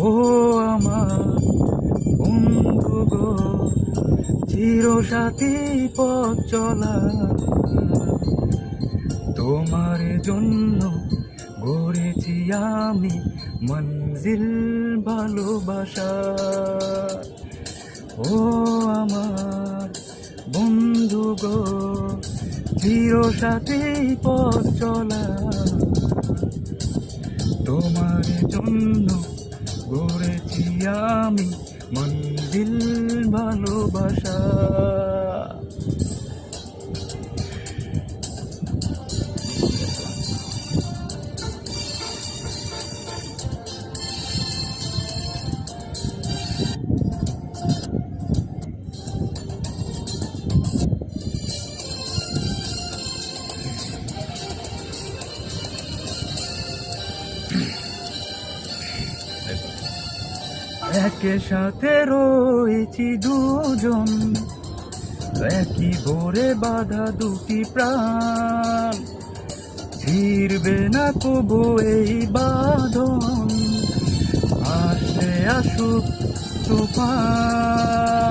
ও আমার বন্ধু গো, চিরসাথী পথ চলা, তোমার জন্য গড়েছি আমি মঞ্জিল ভালোবাসা। ও আমার বন্ধু গো, চিরসাথী পথ চলা, তোমার জন্য গড়েছি আমি মঞ্জিল ভালোবাসা। একে সাথে রয়েছি দুজন, একই ভোরে বাঁধা দুটি প্রাণ, ছিড়বে না কবু এই বাঁধন, আসলে আসুক তুফান।